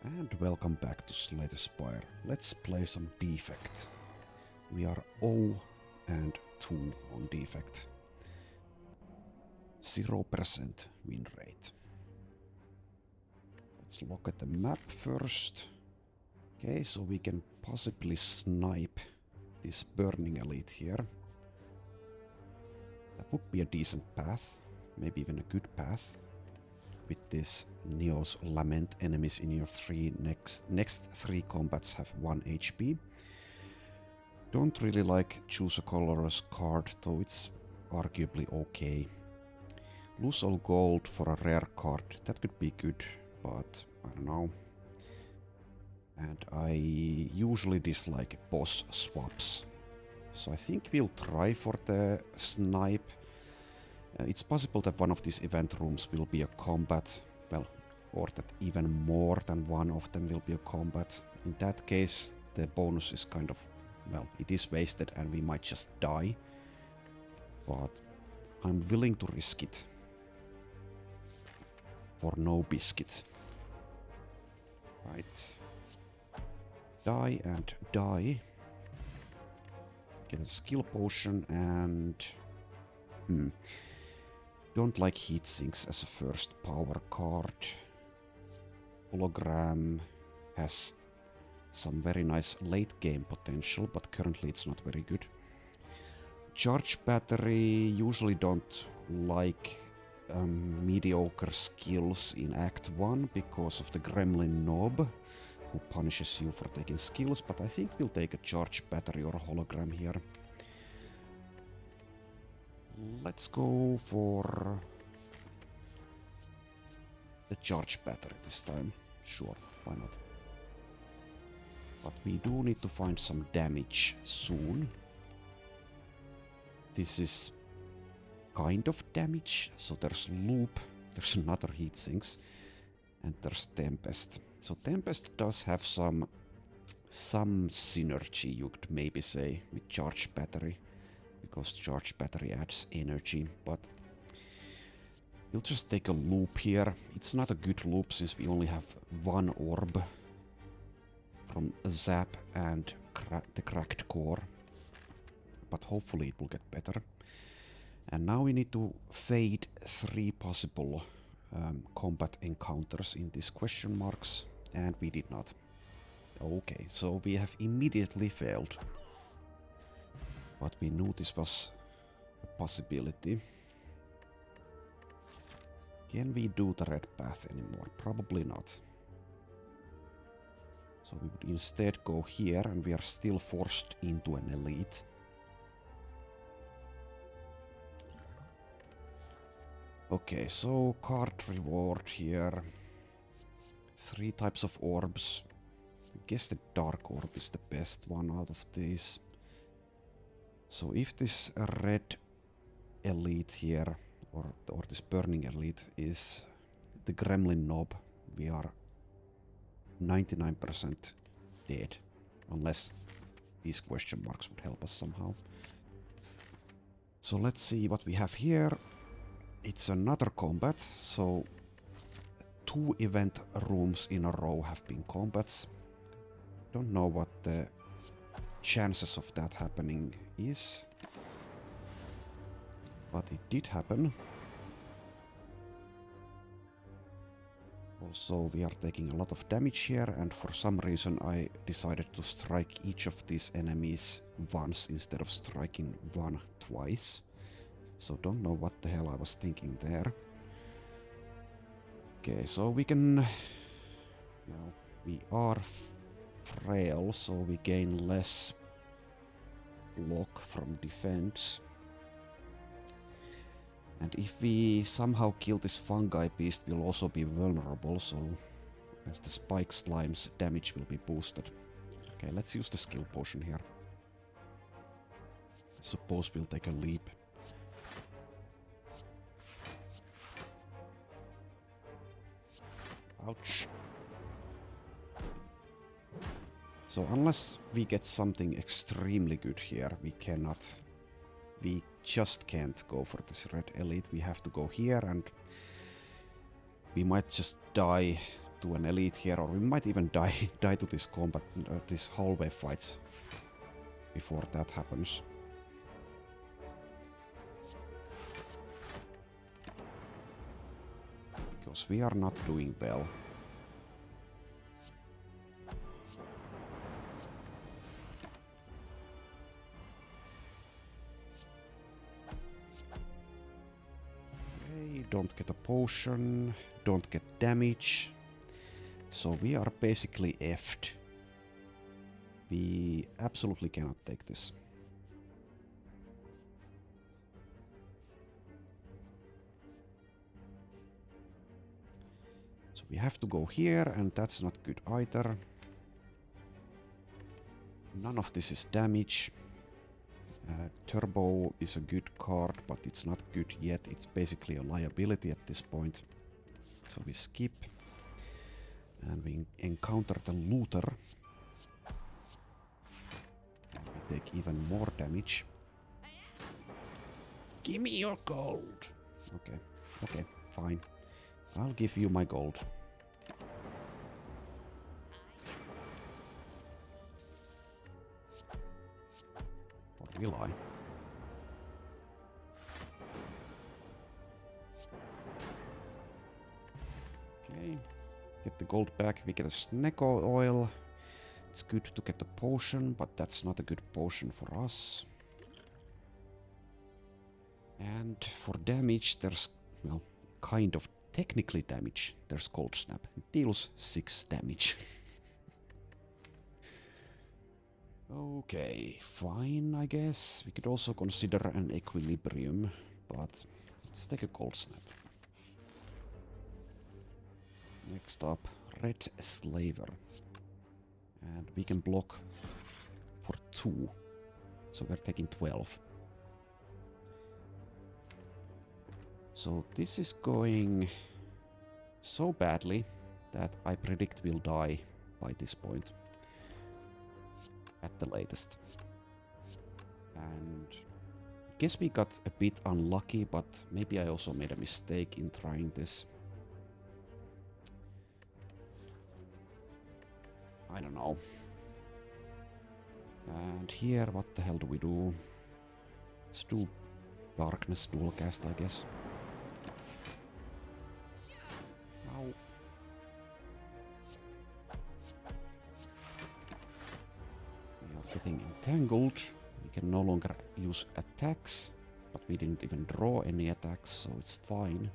And welcome back to StSLib. Let's play some Defect. We are 0 and 2 on Defect. 0% win rate. Let's look at the map first. Okay, so we can possibly snipe this burning elite here. That would be a decent path, maybe even a good path. With this Neo's Lament, enemies in your next three combats have 1 HP. Don't really like choose a colorless card, though it's arguably okay. Lose all gold for a rare card, that could be good, but I don't know. And I usually dislike boss swaps. So I think we'll try for the snipe. It's possible that one of these event rooms will be a combat, well, or that even more than one of them will be a combat. In that case, the bonus is kind of, well, it is wasted and we might just die. But I'm willing to risk it. For no biscuit. Right. Die and die. Get a skill potion and... Don't like heat sinks as a first power card. Hologram has some very nice late game potential, but currently it's not very good. Charge battery, usually don't like mediocre skills in Act 1 because of the gremlin knob who punishes you for taking skills, but I think we'll take a charge battery or a hologram here. Let's go for the charge battery this time. Sure, why not? But we do need to find some damage soon. This is kind of damage. So there's loop, there's another heatsinks, and there's Tempest. So Tempest does have some synergy, you could maybe say, with charge battery. Because charge battery adds energy, but we'll just take a loop here. It's not a good loop since we only have one orb from Zap and the cracked core, but hopefully it will get better. And now we need to fade 3 possible combat encounters in these question marks, and we did not. Okay, so we have immediately failed. But we knew this was a possibility. Can we do the red path anymore? Probably not. So we would instead go here, and we are still forced into an elite. Okay, so card reward here. 3 types of orbs. I guess the dark orb is the best one out of these. So if this red elite here, or this burning elite, is the gremlin knob, we are 99% dead. Unless these question marks would help us somehow. So let's see what we have here. It's another combat, so 2 event rooms in a row have been combats. Don't know what the chances of that happening is, but it did happen. Also, we are taking a lot of damage here, and for some reason I decided to strike each of these enemies once instead of striking one twice. So don't know what the hell I was thinking there. Okay, so we can... Well, we are frail, so we gain less block from defense. And if we somehow kill this fungi beast, we'll also be vulnerable, so as the spike slimes, damage will be boosted. Okay, let's use the skill potion here. I suppose we'll take a leap. Ouch. So unless we get something extremely good here, we just can't go for this red elite. We have to go here, and we might just die to an elite here, or we might even die to this combat, this hallway fights before that happens. Because we are not doing well. Okay, don't get a potion, don't get damage. So we are basically effed. We absolutely cannot take this. So we have to go here, and that's not good either. None of this is damage. Turbo is a good card, but it's not good yet. It's basically a liability at this point. So we skip. And we encounter the looter. And we take even more damage. Give me your gold! Okay, okay, fine. I'll give you my gold. Or will I? Okay. Get the gold back. We get a Snecko oil. It's good to get a potion, but that's not a good potion for us. And for damage, there's, well, kind of technically damage. There's Cold Snap. It deals 6 damage. Okay, fine, I guess. We could also consider an Equilibrium, but let's take a Cold Snap. Next up, Red Slaver. And we can block for 2. So we're taking 12. So this is going so badly that I predict we'll die by this point. At the latest. And I guess we got a bit unlucky, but maybe I also made a mistake in trying this. I don't know. And here, what the hell do we do? Let's do Darkness dual cast, I guess. Ow. We are getting entangled. We can no longer use attacks, but we didn't even draw any attacks, so it's fine.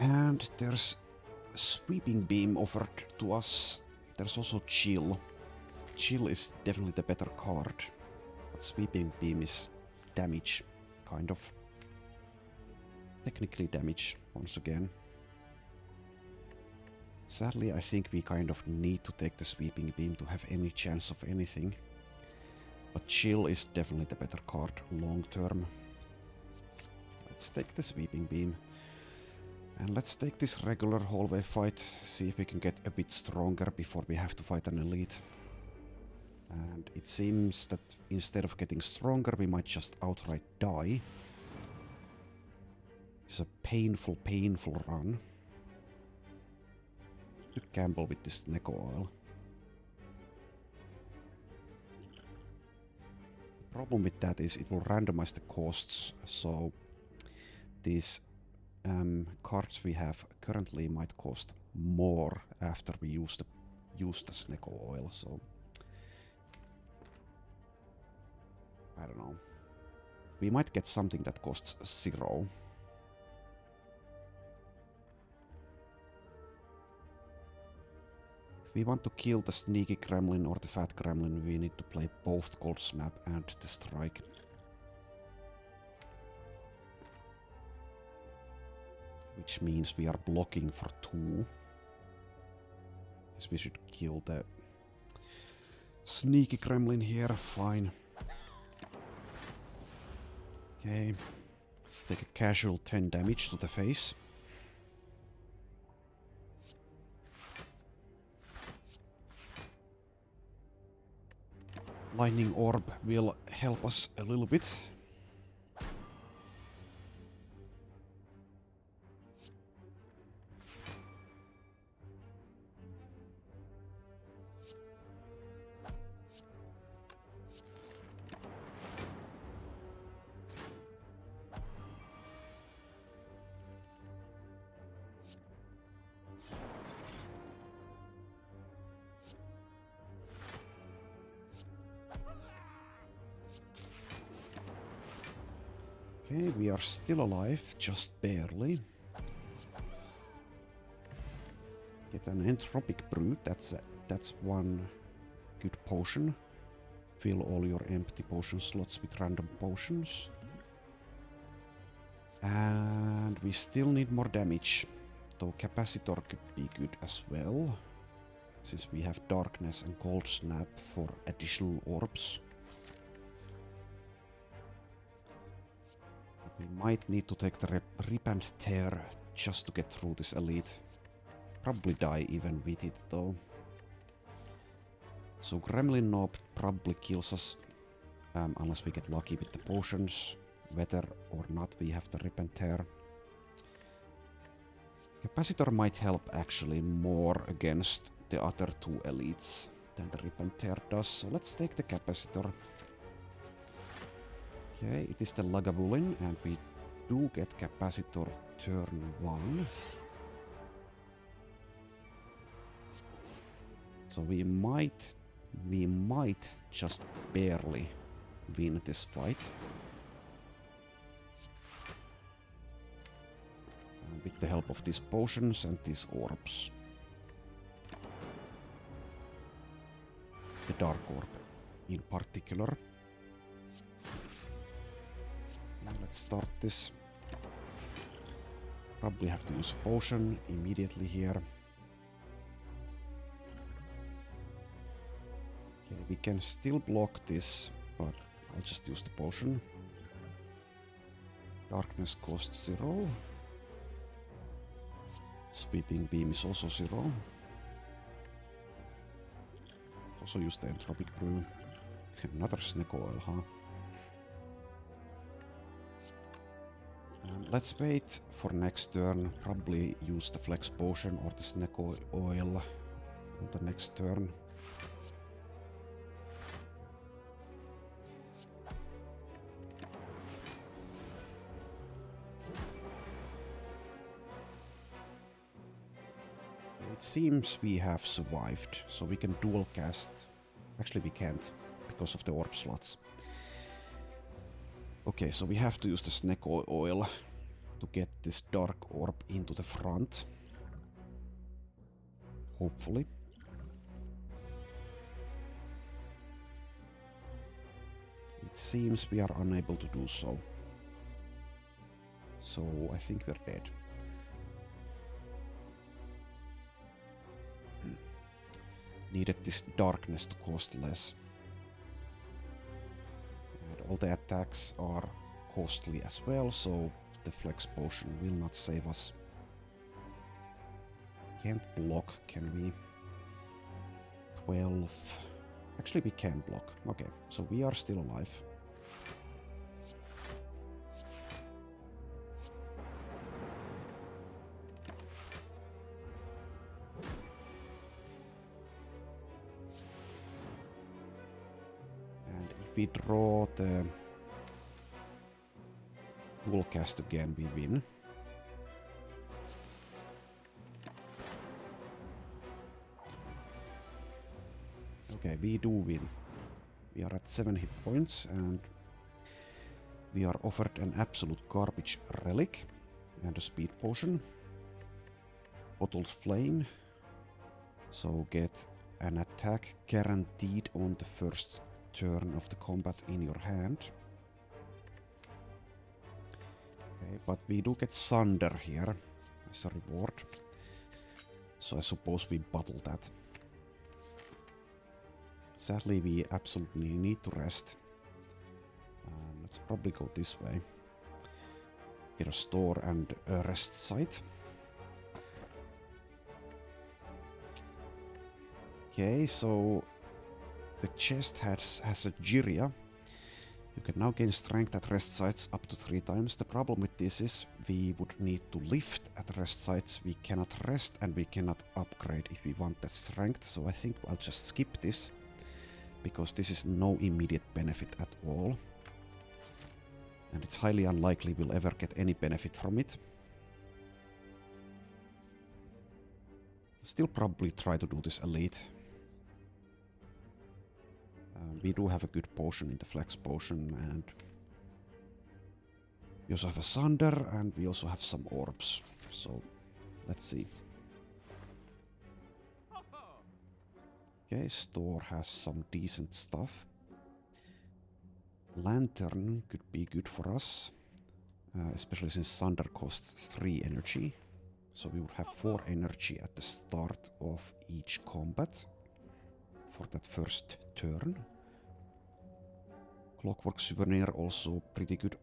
And there's Sweeping Beam offered to us. There's also Chill. Chill is definitely the better card. But Sweeping Beam is damage, kind of. Technically damage, once again. Sadly, I think we kind of need to take the Sweeping Beam to have any chance of anything. But Chill is definitely the better card, long term. Let's take the Sweeping Beam. And let's take this regular hallway fight, see if we can get a bit stronger before we have to fight an elite. And it seems that instead of getting stronger, we might just outright die. It's a painful, painful run. Could gamble with this Neko oil. The problem with that is it will randomize the costs, so these cards we have currently might cost more after we use the Snecko oil, so I don't know. We might get something that costs 0. If we want to kill the sneaky gremlin or the fat gremlin, we need to play both Cold Snap and the Strike. Which means we are blocking for 2. Guess we should kill the sneaky gremlin here, fine. Okay, let's take a casual 10 damage to the face. Lightning Orb will help us a little bit. Okay, we are still alive, just barely. Get an Entropic Brute, that's one good potion. Fill all your empty potion slots with random potions. And we still need more damage, though Capacitor could be good as well, since we have Darkness and Cold Snap for additional orbs. We might need to take the Rip and Tear just to get through this elite. Probably die even with it though. So Gremlin Nob probably kills us unless we get lucky with the potions. Whether or not we have the Rip and Tear. Capacitor might help actually more against the other two elites than the Rip and Tear does. So let's take the Capacitor. Okay, it is the Lagavulin, and we do get Capacitor turn 1. So we might just barely win this fight. With the help of these potions and these orbs. The Dark Orb in particular. Let's start this. Probably have to use a potion immediately here. Okay, we can still block this, but I'll just use the potion. Darkness costs 0. Sweeping Beam is also 0. Also use the Entropic Brew. Another Snake Oil, huh? Let's wait for next turn. Probably use the Flex Potion or the Snake Oil on the next turn. It seems we have survived, so we can dual cast. Actually, we can't because of the orb slots. Okay, so we have to use the Snake Oil to get this Dark Orb into the front. Hopefully. It seems we are unable to do so. So I think we're dead. Needed this darkness to cost less. And all the attacks are costly as well, so the Flex Potion will not save us. Can't block, can we? 12. Actually, we can block. Okay, so we are still alive. And if we draw the dual cast again, we win. Okay, we do win. We are at 7 hit points and we are offered an absolute garbage relic and a speed potion. Bottled flame. So get an attack guaranteed on the first turn of the combat in your hand. Okay, but we do get Sundered here as a reward. So I suppose we bottle that. Sadly, we absolutely need to rest. Let's probably go this way. Get a store and a rest site. Okay, so the chest has a Jiria. You can now gain strength at rest sites up to 3 times. The problem with this is we would need to lift at rest sites. We cannot rest and we cannot upgrade if we want that strength. So I think I'll just skip this, because this is no immediate benefit at all. And it's highly unlikely we'll ever get any benefit from it. Still probably try to do this elite. We do have a good potion in the flex potion, and we also have a Sunder, and we also have some orbs. So let's see. Okay, store has some decent stuff. Lantern could be good for us, especially since Sunder costs 3 energy. So we would have 4 energy at the start of each combat for that first turn. Clockwork Souvenir also pretty good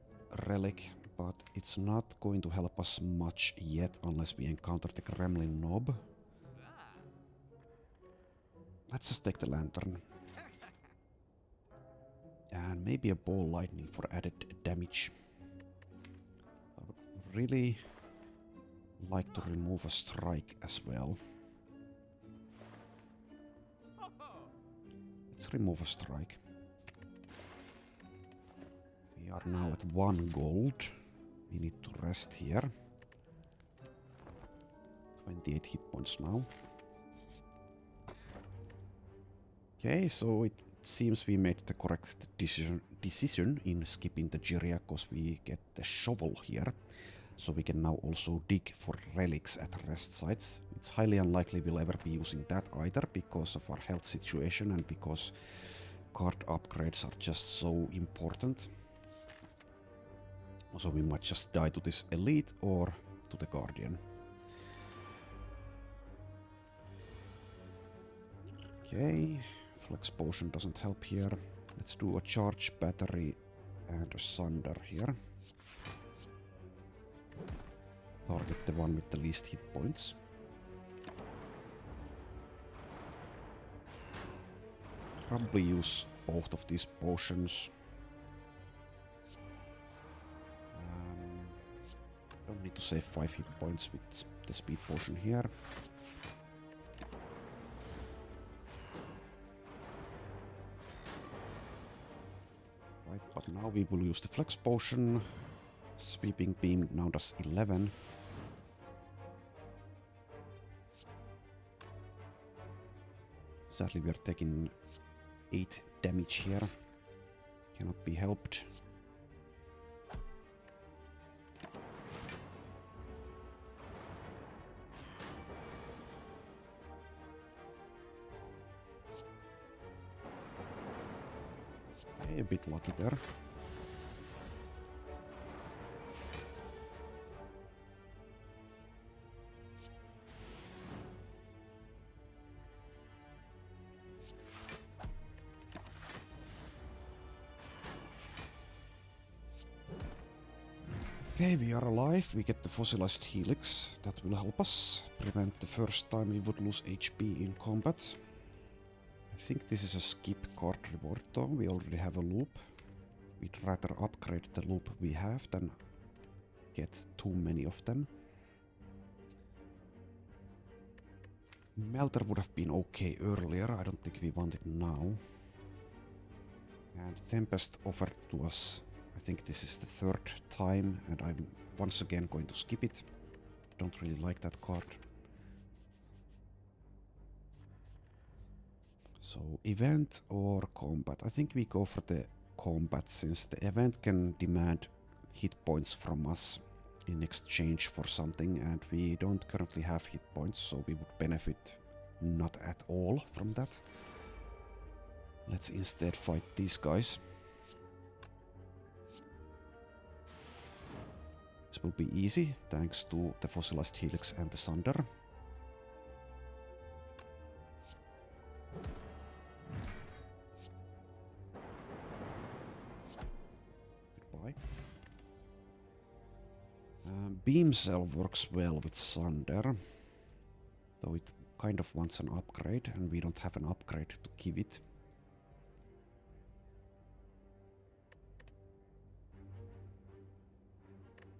relic, but it's not going to help us much yet unless we encounter the Gremlin Knob. Let's just take the Lantern. And maybe a Ball Lightning for added damage. I would really like to remove a Strike as well. Let's remove a Strike. We are now at 1 gold. We need to rest here. 28 hit points now. Okay, so it seems we made the correct decision in skipping the Jiria, because we get the shovel here. So we can now also dig for relics at rest sites. It's highly unlikely we'll ever be using that either, because of our health situation and because card upgrades are just so important. So we might just die to this elite or to the Guardian. Okay, flex potion doesn't help here. Let's do a charge battery and a Sunder here. Target the one with the least hit points. Probably use both of these potions. Don't need to save 5 hit points with the speed potion here. Right, but now we will use the flex potion. Sweeping beam now does 11. Sadly we are taking 8 damage here. Cannot be helped. Okay, a bit lucky there. Okay, we are alive. We get the fossilized helix. That will help us prevent the first time we would lose HP in combat. I think this is a skip card reward though. We already have a loop. We'd rather upgrade the loop we have than get too many of them. Melter would have been okay earlier. I don't think we want it now. And Tempest offered to us. I think this is the 3rd time, and I'm once again going to skip it. Don't really like that card. So, event or combat? I think we go for the combat, since the event can demand hit points from us in exchange for something, and we don't currently have hit points, so we would benefit not at all from that. Let's instead fight these guys. This will be easy, thanks to the fossilized helix and the Sunder. try. Beam Cell works well with Sundered, though it kind of wants an upgrade, and we don't have an upgrade to give it.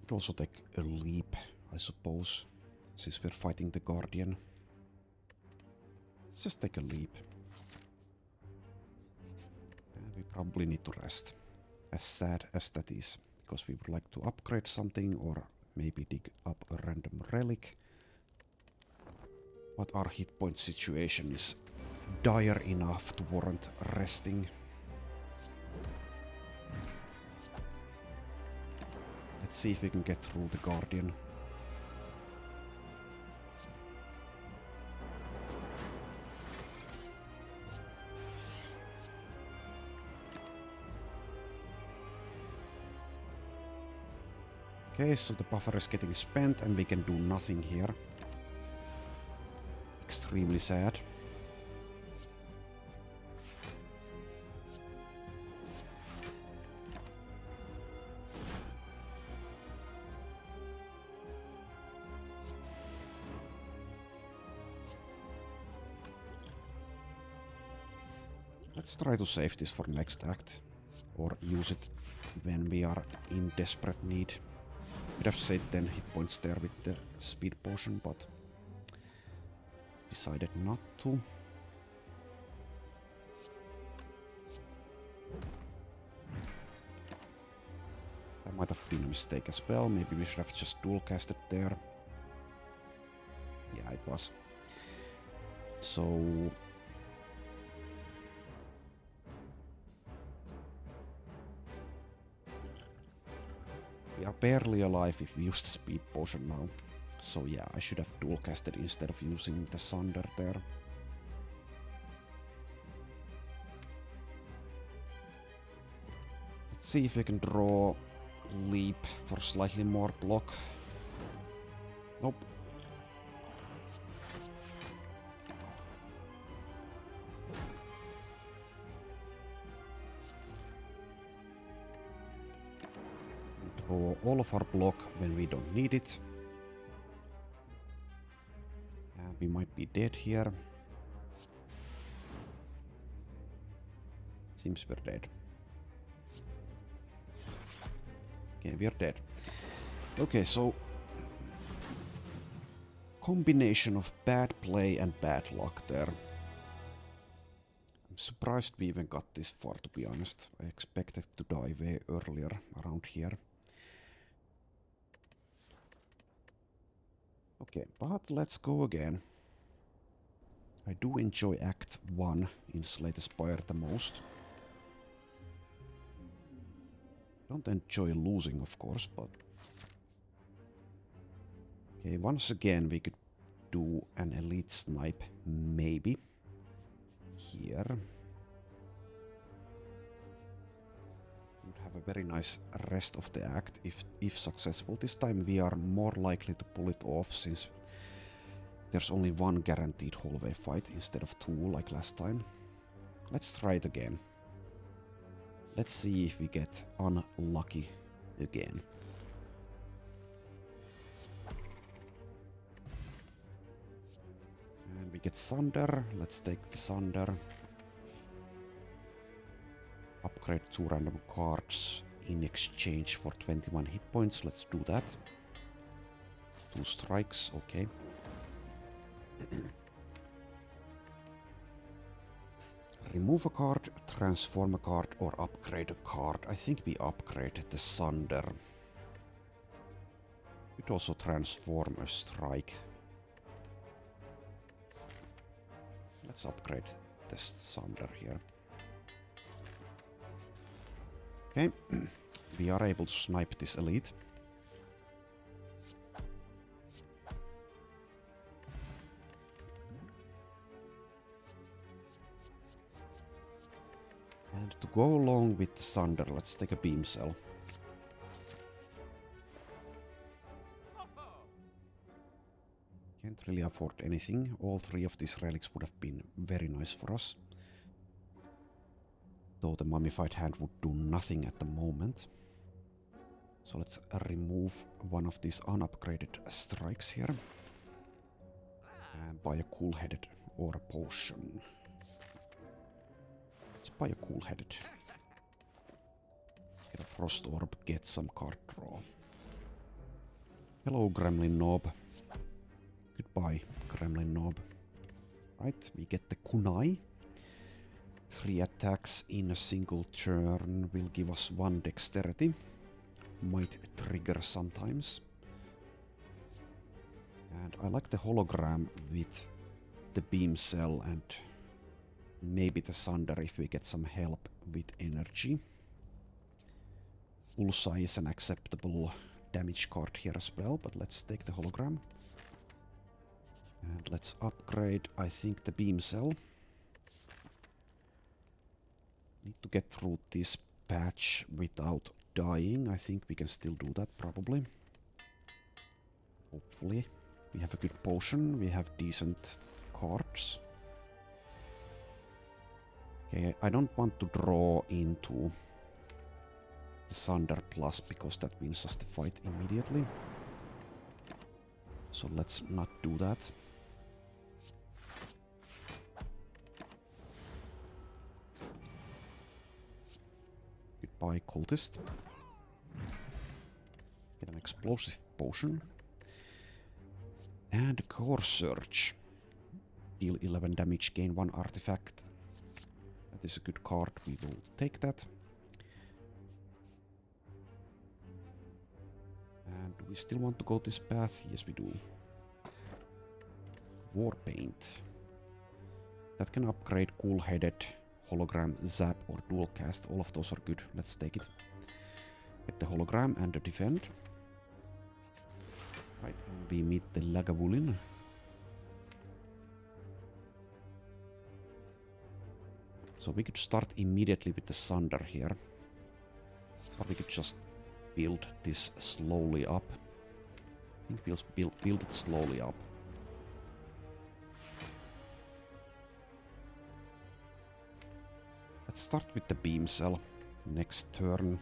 Could also take a leap, I suppose, since we're fighting the Guardian. Let's just take a leap. And we probably need to rest, as sad as that is, because we would like to upgrade something or maybe dig up a random relic. But our hit point situation is dire enough to warrant resting. Let's see if we can get through the Guardian. Okay, so the buffer is getting spent and we can do nothing here. Extremely sad. Let's try to save this for next act, or use it when we are in desperate need. We'd have saved 10 hit points there with the speed potion, but decided not to. That might have been a mistake as well. Maybe we should have just dual casted there. Yeah, it was. So we are barely alive if we use the speed potion now. So yeah, I should have dual casted instead of using the Sundered there. Let's see if we can draw leap for slightly more block. Nope. Draw all of our block when we don't need it. We might be dead here. Seems we're dead. Okay, we're dead. Okay, so combination of bad play and bad luck there. I'm surprised we even got this far, to be honest. I expected to die way earlier around here. Okay, but let's go again. I do enjoy Act 1 in StSLib the most. Don't enjoy losing, of course, but... Okay, once again we could do an elite snipe, maybe. Here. Would have a very nice rest of the act if successful. This time we are more likely to pull it off since there's only one guaranteed hallway fight instead of two like last time. Let's try it again. Let's see if we get unlucky again. And we get Sundered. Let's take the Sundered. Upgrade 2 random cards in exchange for 21 hit points. Let's do that. 2 strikes, okay. Remove a card, transform a card, or upgrade a card. I think we upgraded the Sundered. It also transform a strike. Let's upgrade the Sundered here. Okay, we are able to snipe this elite. And to go along with the Sundered, let's take a beam cell. Can't really afford anything. All 3 of these relics would have been very nice for us. Though the mummified hand would do nothing at the moment. So let's remove one of these unupgraded strikes here. And buy a cool-headed or a potion. Let's buy a cool-headed. Get a frost orb, get some card draw. Hello, Gremlin Knob. Goodbye, Gremlin Knob. Right, we get the kunai. 3 attacks in a single turn will give us 1 dexterity. Might trigger sometimes. And I like the hologram with the beam cell and maybe the Sundered if we get some help with energy. Bullseye is an acceptable damage card here as well, but let's take the hologram. And let's upgrade, I think, the beam cell. Need to get through this patch without dying. I think we can still do that, probably. Hopefully. We have a good potion, we have decent cards. Okay, I don't want to draw into the Sundered Plus because that wins us the fight immediately. So let's not do that. Goodbye, cultist. Get an explosive potion. And Core Surge. Deal 11 damage, gain 1 artifact. That is a good card, we will take that. And do we still want to go this path? Yes, we do. Warpaint. That can upgrade Cool-Headed, Hologram, Zap or Dual Cast. All of those are good. Let's take it. Get the hologram and the defend. Right, and we meet the Lagavulin. So we could start immediately with the Sundered here. Or we could just build this slowly up. I think we'll build it slowly up. Let's start with the beam cell. Next turn.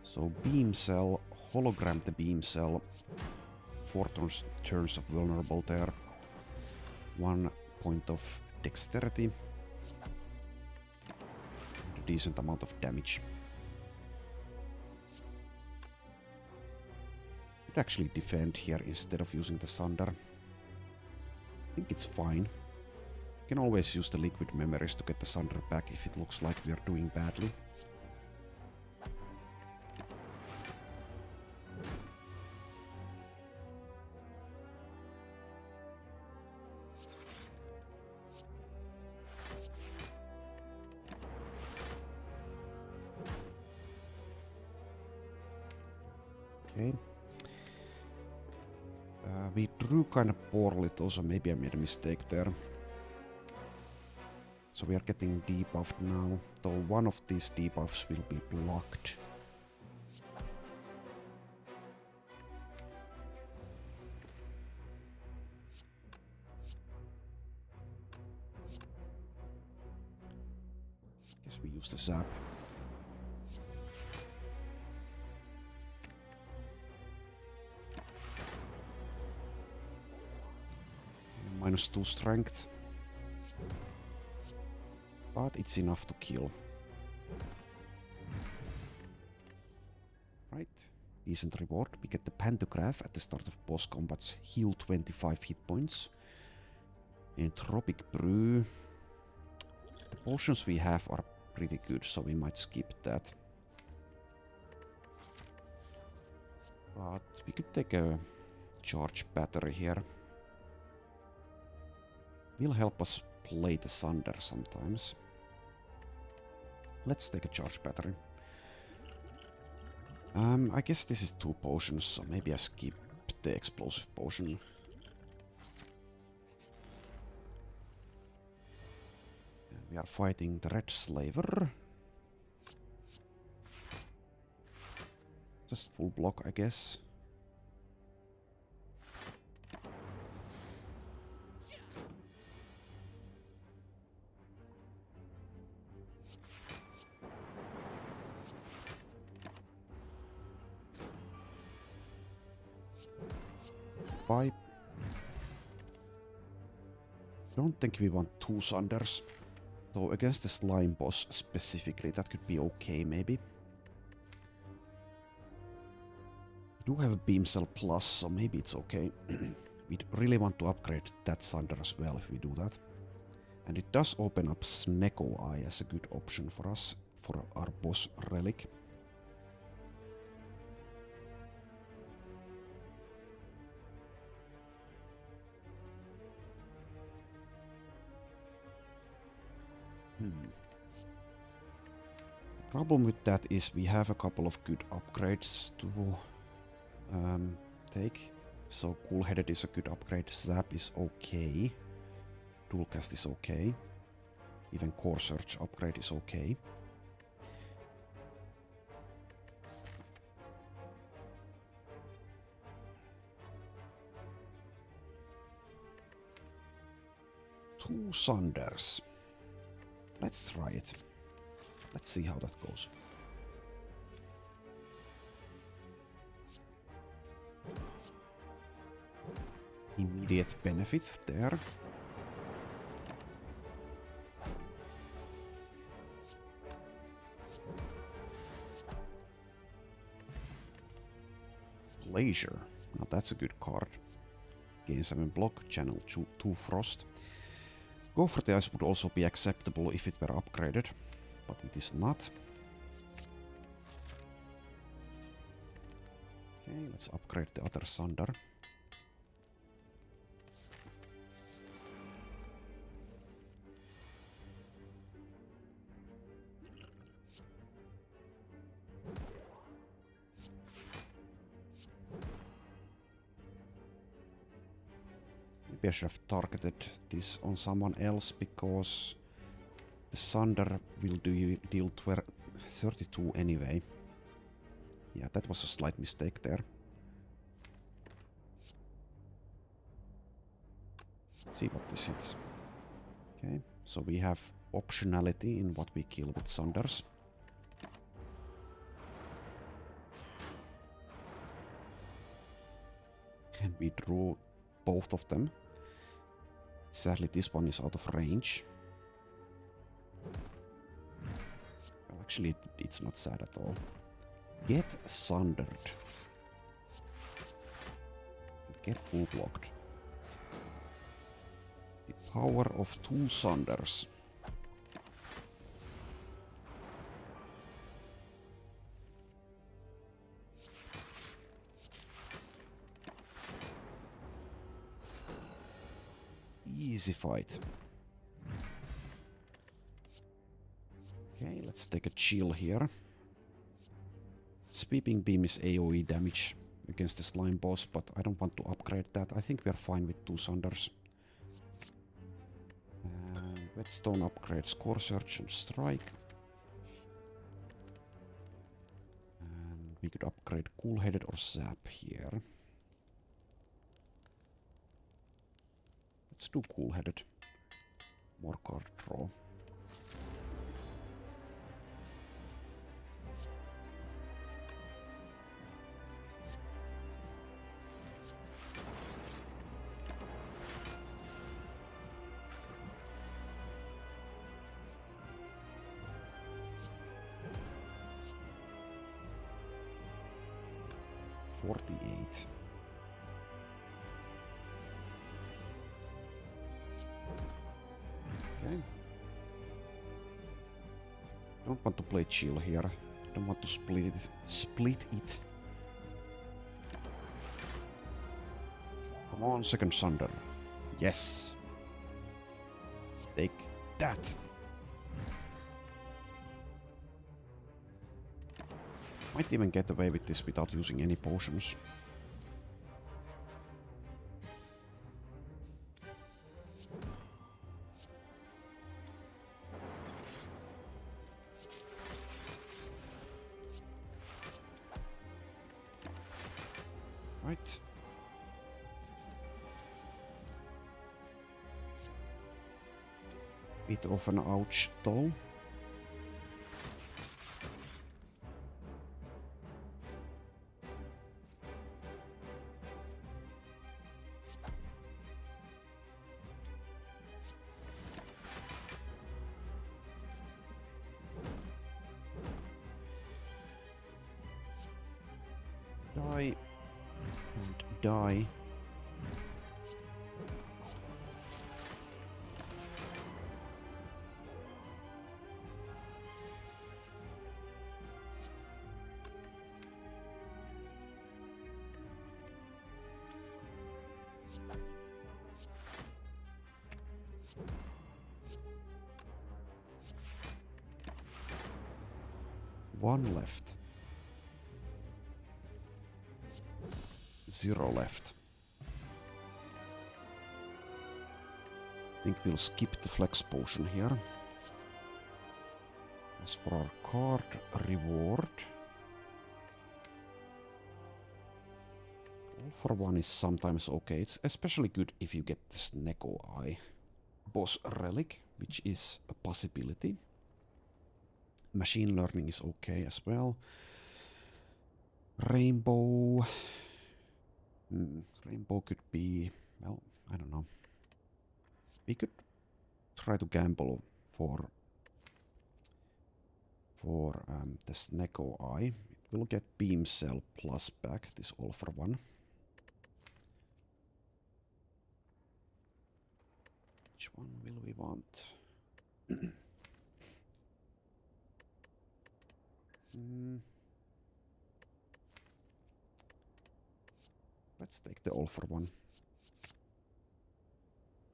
So beam cell, hologram the beam cell. 4 turns of vulnerable there. 1 point of dexterity. And a decent amount of damage. Could actually defend here instead of using the Sundered. I think it's fine. You can always use the liquid memories to get the Sundered back if it looks like we are doing badly. Okay. We drew kind of poorly though, so maybe I made a mistake there. So we are getting debuffed now, though one of these debuffs will be blocked. Guess we use the zap. -2 strength. But it's enough to kill. Right. Decent reward. We get the pantograph at the start of boss combats. Heal 25 hit points. Entropic Brew. The potions we have are pretty good, so we might skip that. But we could take a charge battery here. Will help us play the Sundered sometimes. Let's take a charge battery. I guess this is 2 potions, so maybe I skip the explosive potion. And we are fighting the Red Slaver. Just full block, I guess. Bye. Don't think we want 2 Sunders. Though against the slime boss specifically, that could be okay maybe. We do have a Beam Cell Plus, so maybe it's okay. We'd really want to upgrade that Sunder as well if we do that. And it does open up Snecko Eye as a good option for us, for our boss Relic. The problem with that is we have a couple of good upgrades to take. So Cool-Headed is a good upgrade, Zap is okay, Toolcast is okay, even Core Search upgrade is okay. Two Sunders. Let's try it. Let's see how that goes. Immediate benefit there. Glacier. Now that's a good card. Gain 7 block, channel 2 frost. Go for the Ice would also be acceptable if it were upgraded, but it is not. Okay, let's upgrade the other Sunder. Maybe I should have targeted this on someone else because the Sunder will deal 32 anyway. Yeah, that was a slight mistake there. Let's see what this hits. Okay, so we have optionality in what we kill with Sunders. And we drew both of them. Sadly, this one is out of range. Well, actually, it's not sad at all. Get Sundered. Get full blocked. The power of 2 Sunders. Easy fight. Okay, let's take a chill here. Sweeping Beam is AoE damage against the slime boss, but I don't want to upgrade that. I think we are fine with 2 Sunders. Whetstone upgrades Core Search and Strike. And we could upgrade Cool-Headed or Zap here. Let's do Cool-Headed. More card draw. Okay. Don't want to play chill here. Don't want to split it. Come on, second Sunder. Yes. Take that. Might even get away with this without using any potions. Right. Bit of an ouch though. Die. And die. One left. 0 left. I think we'll skip the flex potion here. As for our card reward, all for one is sometimes okay. It's especially good if you get this Neko Eye boss relic, which is a possibility. Machine learning is okay as well. Rainbow. Rainbow could be, well, I don't know. We could try to gamble for this Neko Eye. It will get Beam Cell Plus back, this all for one. Which one will we want? Let's take the all for one.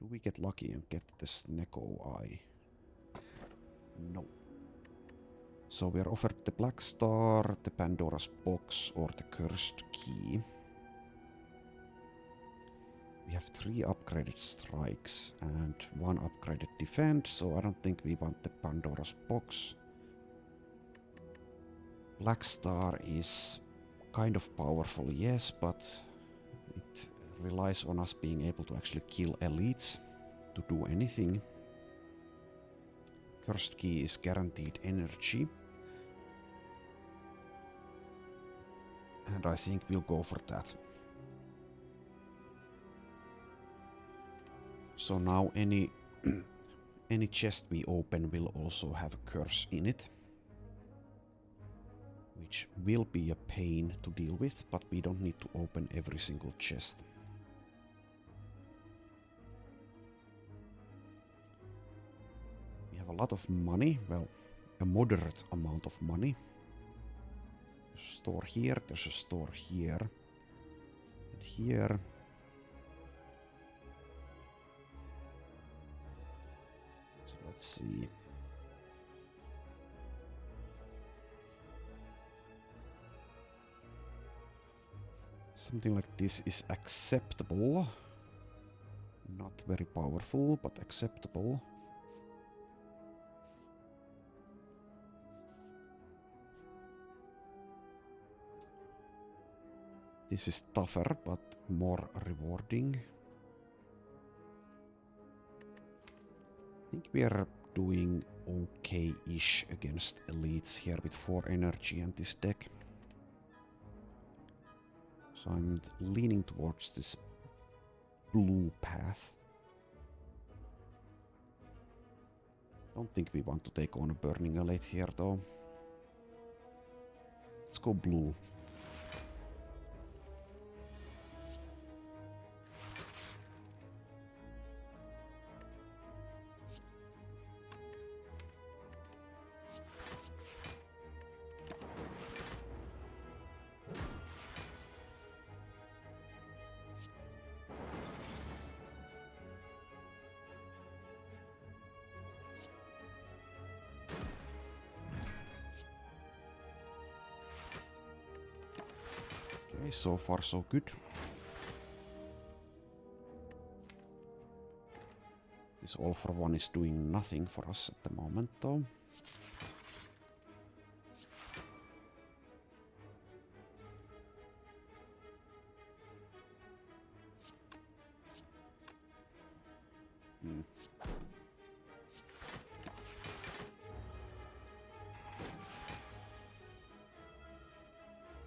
Do we get lucky and get this Neko Eye? No. So we are offered the Black Star, the Pandora's Box, or the Cursed Key. We have 3 upgraded strikes and 1 upgraded defend, so I don't think we want the Pandora's Box. Black Star is kind of powerful, yes, but it relies on us being able to actually kill elites to do anything. Cursed Key is guaranteed energy. And I think we'll go for that. So now any chest we open will also have a curse in it. Which will be a pain to deal with, but we don't need to open every single chest. We have a lot of money, well, a moderate amount of money. There's a store here, there's a store here, and here. So let's see. Something like this is acceptable. Not very powerful, but acceptable. This is tougher, but more rewarding. I think we are doing okay-ish against elites here with 4 energy and this deck. So I'm leaning towards this blue path. Don't think we want to take on a Burning Elite here though. Let's go blue. Okay, so far so good. This all for one is doing nothing for us at the moment though.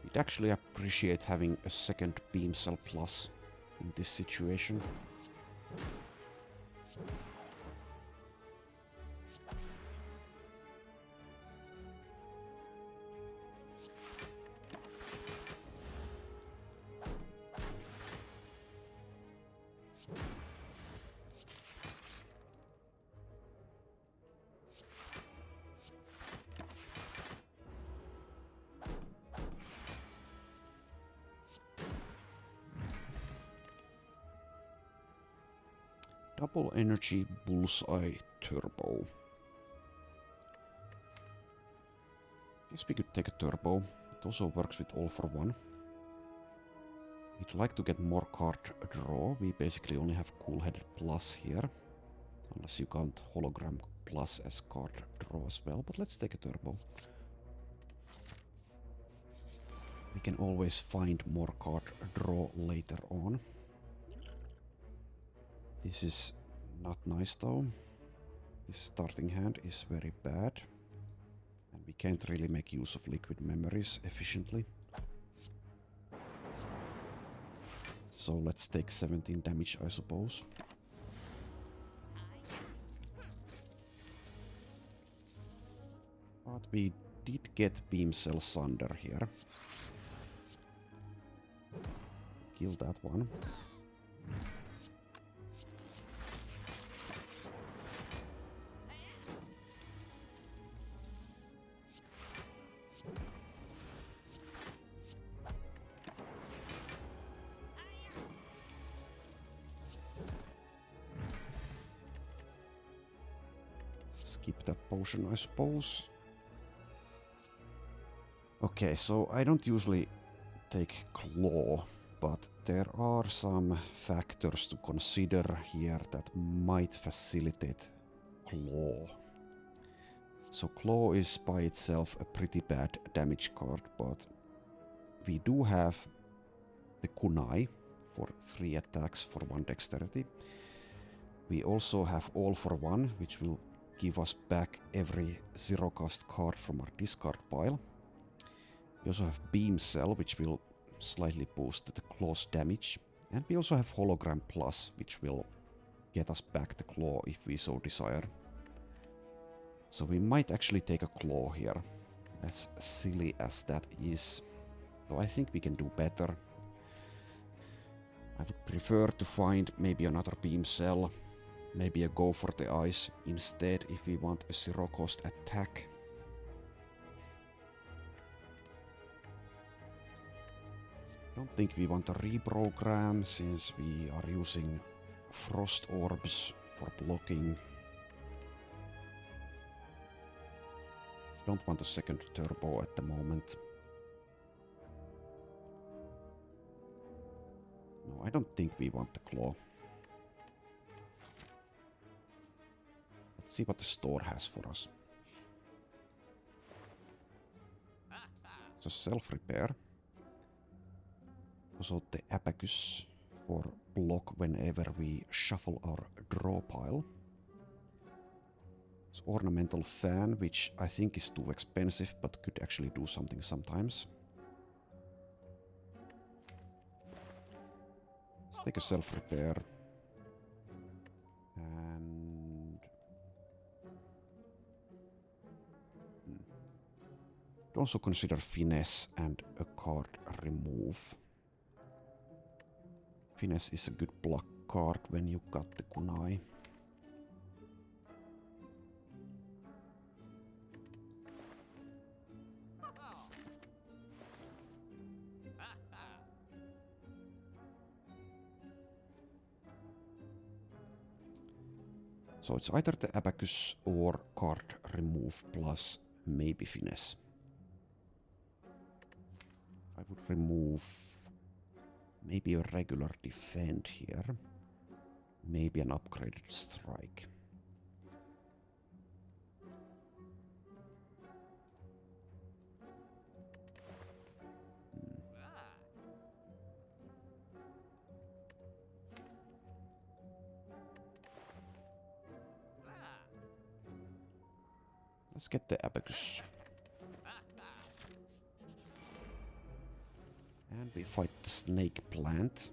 I'd actually appreciate having a second Beam Cell Plus in this situation. Double energy bullseye turbo. Guess we could take a turbo. It also works with all for one. We'd like to get more card draw. We basically only have Cool Headed Plus here. Unless you count Hologram Plus as card draw as well. But let's take a turbo. We can always find more card draw later on. This is not nice though. This starting hand is very bad. And we can't really make use of liquid memories efficiently. So let's take 17 damage, I suppose. But we did get Beam Cell Sunder here. Kill that one. Skip that potion, I suppose. Okay, so I don't usually take Claw, but there are some factors to consider here that might facilitate Claw. So Claw is by itself a pretty bad damage card, but we do have the Kunai for 3 attacks for 1 dexterity. We also have All for 1, which will give us back every 0 cost card from our discard pile. We also have Beam Cell, which will slightly boost the Claw's damage. And we also have Hologram Plus, which will get us back the Claw if we so desire. So we might actually take a Claw here, as silly as that is. So I think we can do better. I would prefer to find maybe another Beam Cell, maybe a Go for the Eyes instead if we want a 0 cost attack. I don't think we want a reprogram since we are using Frost Orbs for blocking. Don't want a second turbo at the moment. No, I don't think we want the Claw. Let's see what the store has for us. So self-repair. Also the Abacus for block whenever we shuffle our draw pile. It's Ornamental Fan, which I think is too expensive, but could actually do something sometimes. Let's take a self-repair. And... I'd also consider Finesse and a card remove. Finesse is a good block card when you got the Kunai. So it's either the Abacus or card remove plus maybe Finesse. I would remove maybe a regular defend here. Maybe an upgraded strike. Let's get the Abacus. And we fight the Snake Plant.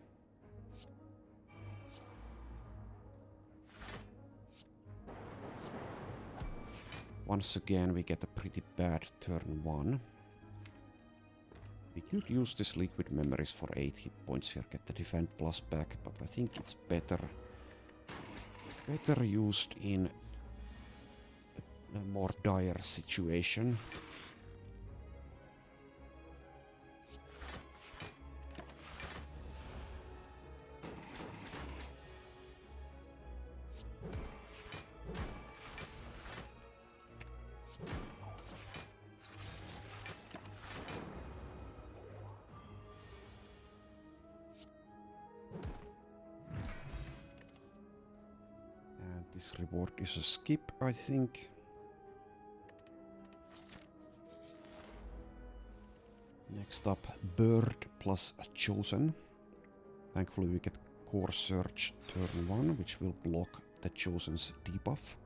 Once again we get a pretty bad turn 1. We could use this Liquid Memories for 8 hit points here, get the Defend Plus back, but I think it's better used in a more dire situation. This reward is a skip, I think. Next up, Bird plus Chosen. Thankfully we get Core Search turn 1, which will block the Chosen's debuff.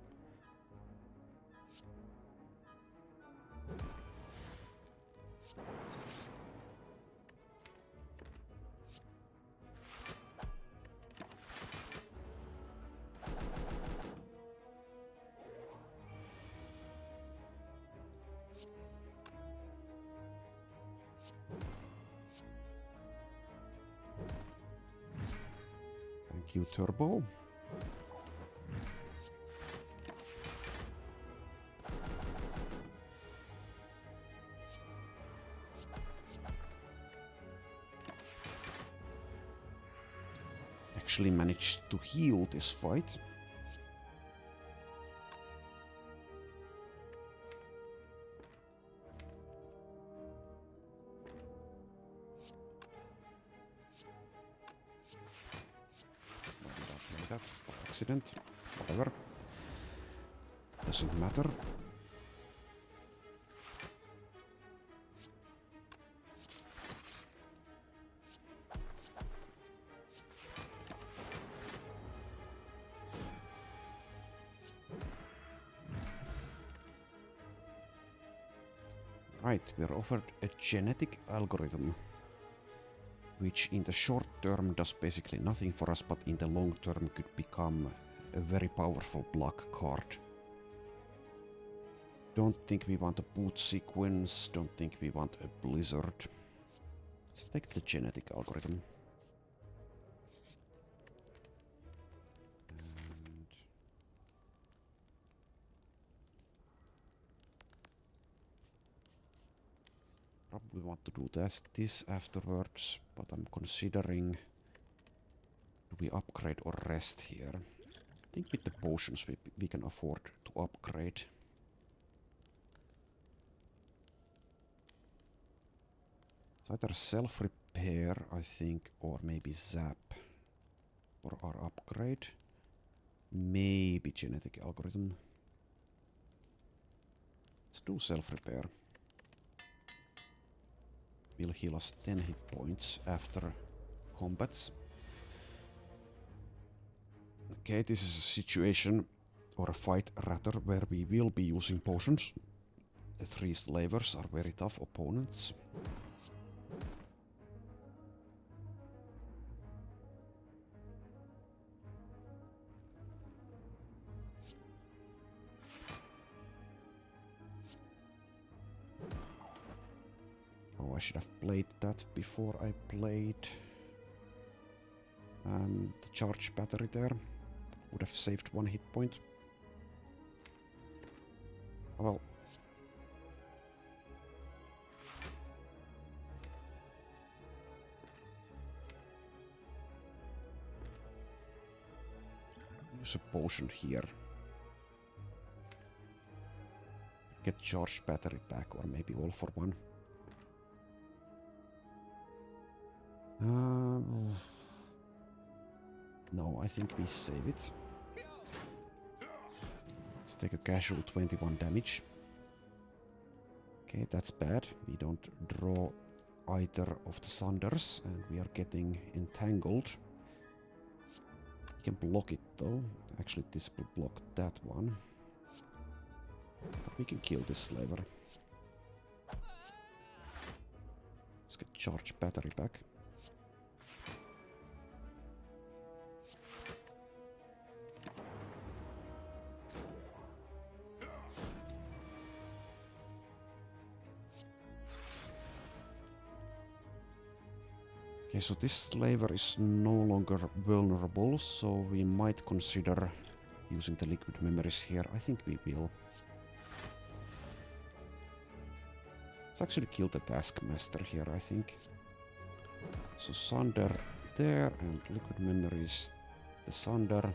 Thank you, Turbo. Actually managed to heal this fight. That by accident, whatever, doesn't matter. Right, we are offered a genetic algorithm, which in the short term does basically nothing for us, but in the long term could become a very powerful block card. Don't think we want a boot sequence, don't think we want a blizzard. Let's take the genetic algorithm. And probably want to do this afterwards, but I'm considering, do we upgrade or rest here? I think with the potions we can afford to upgrade. It's either self-repair, I think, or maybe zap for our upgrade. Maybe genetic algorithm. Let's do self-repair. Will heal us 10 hit points after combats. Okay, this is a situation, or a fight rather, where we will be using potions. The 3 slavers are very tough opponents. Oh, I should have played that before I played the charge battery there. Would have saved 1 hit point. Oh, well. Use a potion here. Get charge battery back, or maybe all for 1. No, I think we save it. Let's take a casual 21 damage. Okay, that's bad. We don't draw either of the Sunders, and we are getting entangled. We can block it though. Actually, this will block that one. But we can kill this slaver. Let's get charge battery back. Okay, so this slaver is no longer vulnerable, so we might consider using the liquid memories here. I think we will. Let's actually kill the Taskmaster here, I think. So Sunder there, and liquid memories, the Sunder.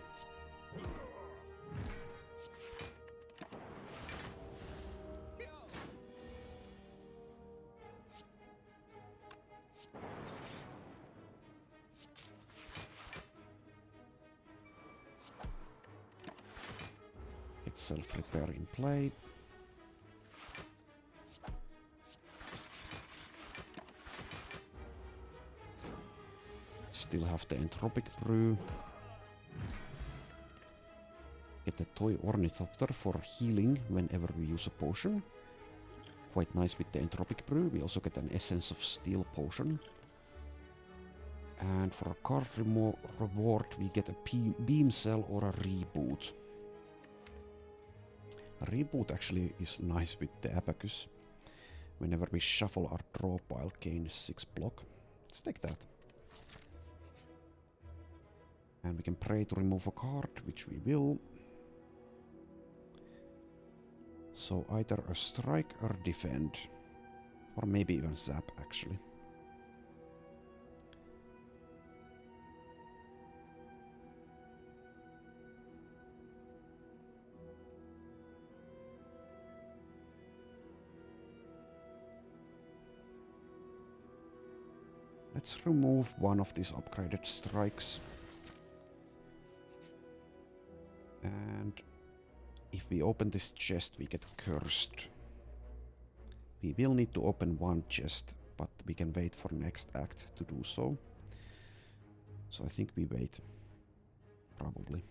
self-repair in play. Still have the Entropic Brew. Get the Toy Ornithopter for healing whenever we use a potion. Quite nice with the Entropic Brew. We also get an Essence of Steel potion. And for a card reward, we get a Beam Cell or a Reboot. A Reboot actually is nice with the Abacus. Whenever we shuffle our draw pile, gain 6 block. Let's take that. And we can pray to remove a card, which we will. So either a strike or defend. Or maybe even zap, actually. Let's remove one of these upgraded strikes. And if we open this chest, we get cursed. We will need to open one chest, but we can wait for next act to do so. So I think we wait. Probably.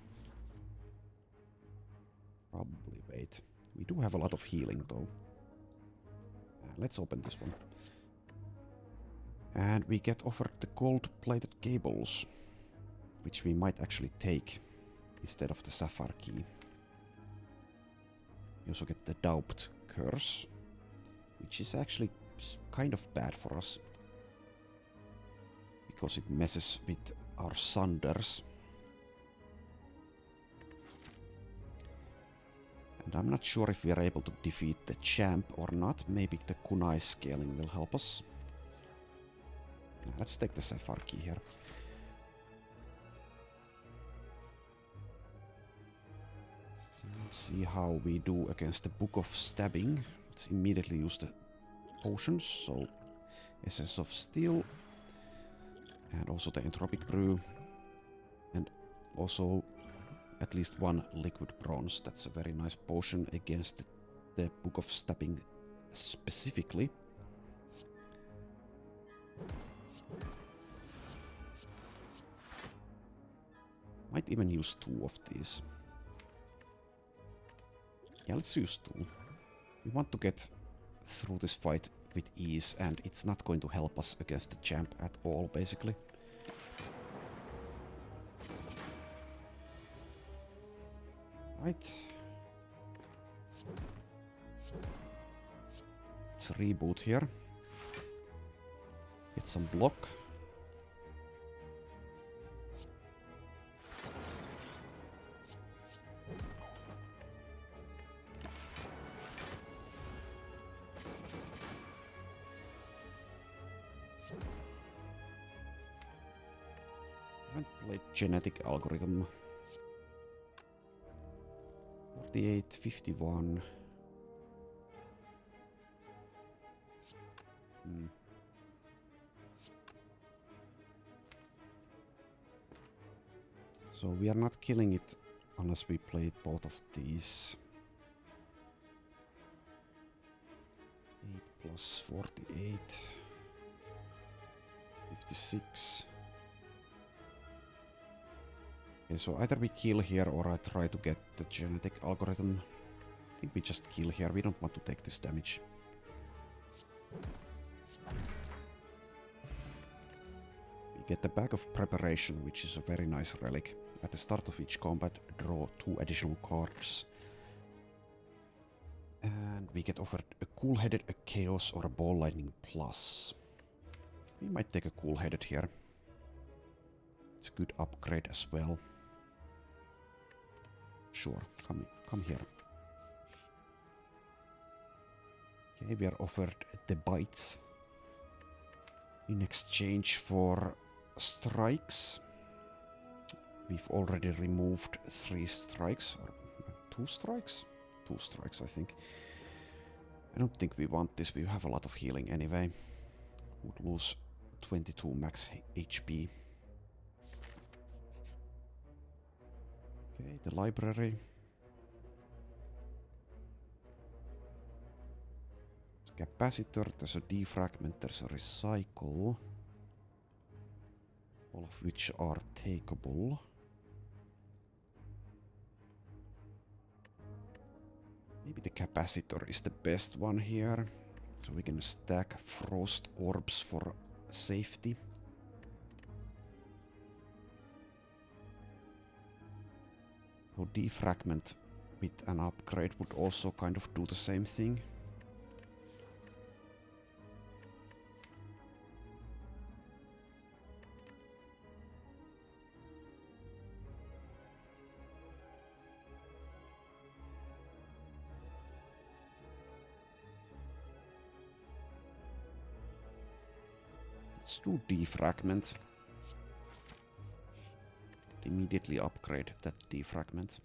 Probably wait. We do have a lot of healing though. Let's open this one. And we get offered the gold-plated cables, which we might actually take instead of the sapphire key. We also get the Daubed Curse, which is actually kind of bad for us, because it messes with our Sunders. And I'm not sure if we are able to defeat the champ or not. Maybe the kunai scaling will help us. Let's take the sapphire key here. Let's see how we do against the Book of Stabbing. Let's immediately use the potions. So Essence of Steel. And also the Entropic Brew. And also at least one Liquid Bronze. That's a very nice potion against the Book of Stabbing specifically. Might even use 2 of these. Yeah, let's use 2. We want to get through this fight with ease, and it's not going to help us against the champ at all, basically. Right. Let's reboot here. Get some block. Genetic algorithm. 48, 51. So we are not killing it unless we play both of these. 8 plus 48. 56. Okay, so either we kill here or I try to get the genetic algorithm. I think we just kill here. We don't want to take this damage. We get the Bag of Preparation, which is a very nice relic. At the start of each combat, draw 2 additional cards. And we get offered a Cool-Headed, a Chaos, or a Ball Lightning Plus. We might take a Cool-Headed here. It's a good upgrade as well. Sure, come here. Okay, we are offered the Bites in exchange for strikes. We've already removed 3 strikes, or 2 strikes? 2 strikes, I think. I don't think we want this. We have a lot of healing anyway. Would lose 22 max HP. Okay, the library. Capacitor, there's a defragment, there's a recycle. All of which are takeable. Maybe the capacitor is the best one here. So we can stack frost orbs for safety. So defragment with an upgrade would also kind of do the same thing. Let's do defragment. Immediately upgrade that defragment.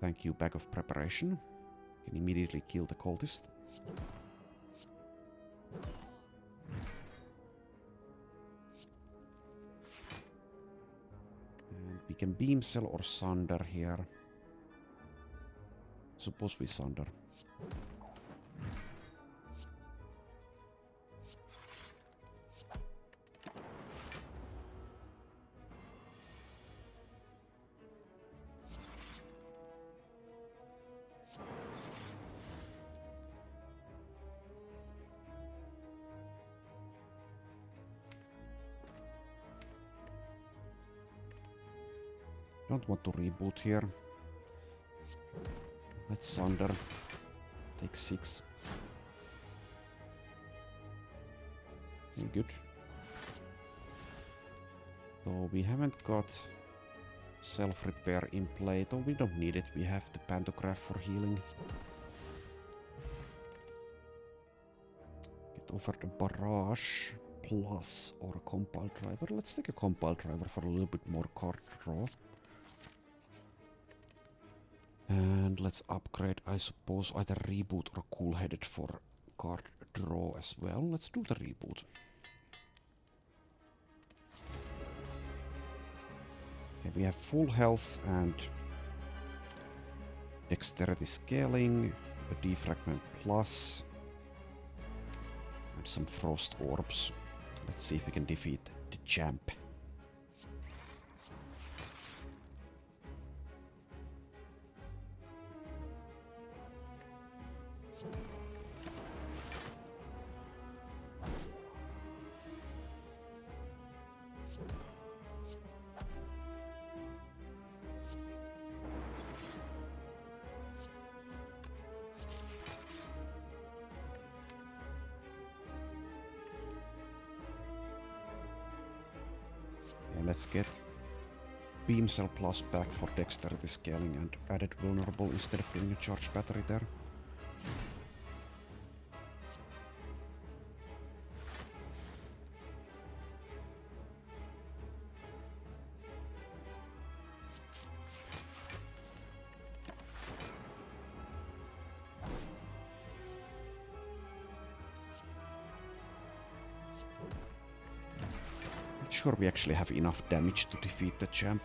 Thank you, bag of preparation. Can immediately kill the cultist. And we can beam cell or sunder here. Suppose we sunder. Don't want to reboot here. Let's sunder. Take 6. Very good. So we haven't got self-repair in play, though we don't need it. We have the pantograph for healing. Get offered a barrage plus or a compile driver. Let's take a compile driver for a little bit more card draw. And let's upgrade, I suppose, either reboot or cool-headed for card draw as well. Let's do the reboot. Okay, we have full health and dexterity scaling, a defragment plus, and some frost orbs. Let's see if we can defeat the champ. Let's get Beam Cell Plus back for dexterity scaling and added vulnerable instead of doing a charge battery there. Sure, we actually have enough damage to defeat the champ.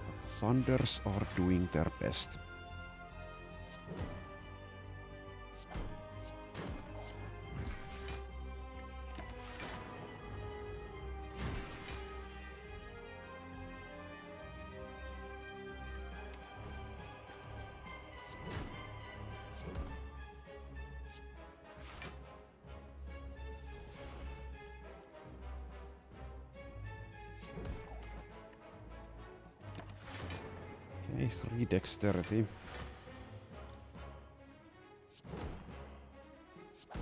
But the Sunders are doing their best. Okay, 3 dexterity. But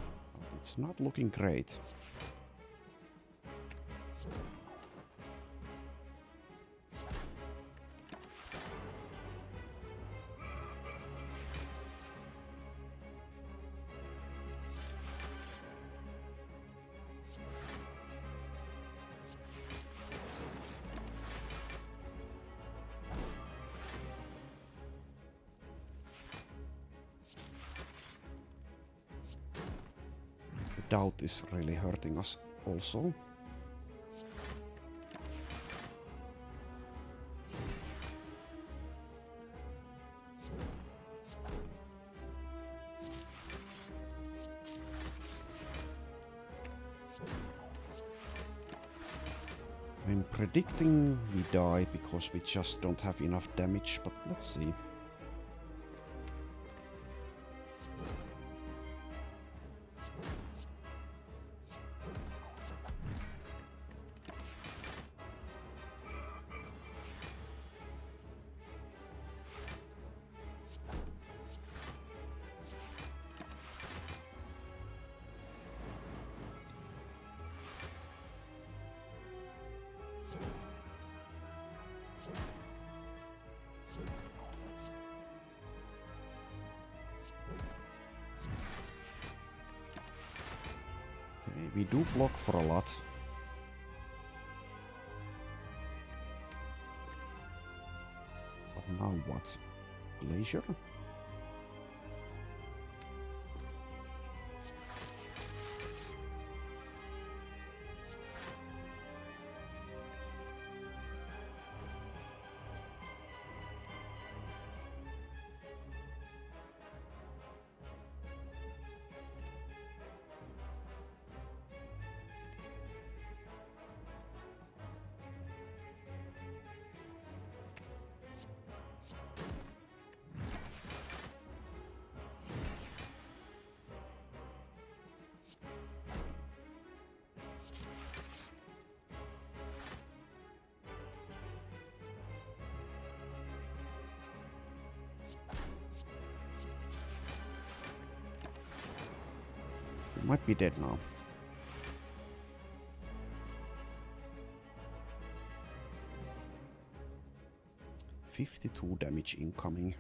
it's not looking great. doubt is really hurting us also. I'm predicting we die because we just don't have enough damage, but let's see. We do block for a lot. But now what? Glacier? Might be dead now. $52 damage incoming.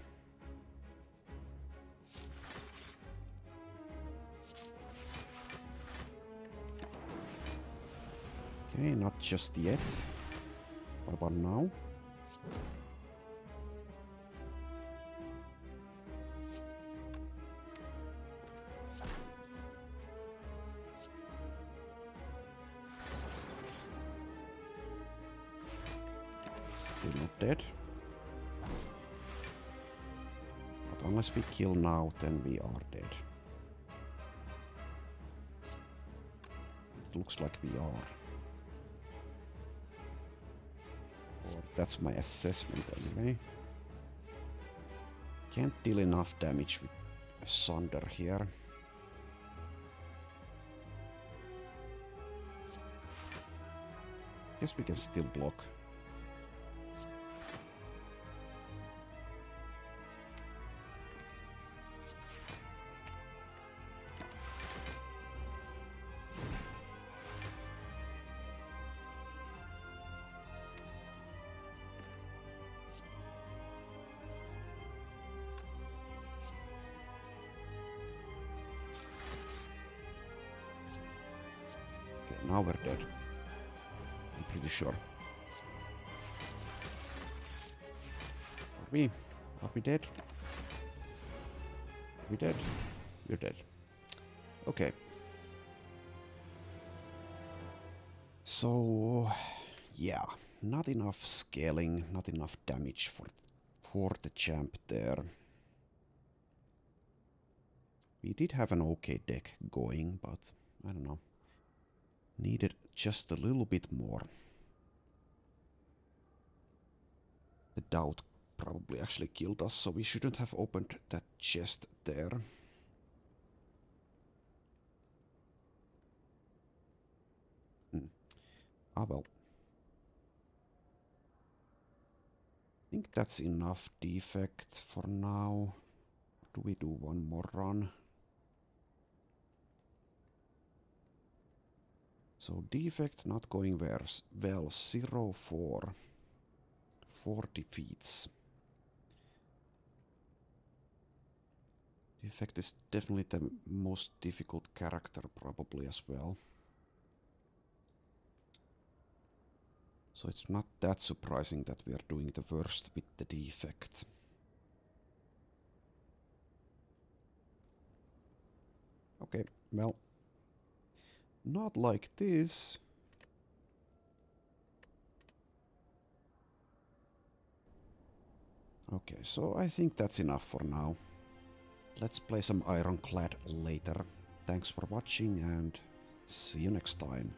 Okay, not just yet. What about now? Still not dead. But unless we kill now, then we are dead. It looks like we are. Or that's my assessment anyway. Can't deal enough damage with a Sundered here. Guess we can still block. Now we're dead. I'm pretty sure. Are we dead? Are we dead? We're dead. Okay. So, yeah, not enough scaling, not enough damage for the champ there. We did have an okay deck going, but I don't know. Needed just a little bit more. The doubt probably actually killed us, so we shouldn't have opened that chest there. Ah well. I think that's enough defect for now. Do we do one more run? So defect not going well, 0-4. 4 defeats. Defect is definitely the most difficult character probably as well. So it's not that surprising that we are doing the worst with the defect. Okay, well, Not like this. Okay, so I think that's enough for now. Let's play some Ironclad later. Thanks for watching and see you next time.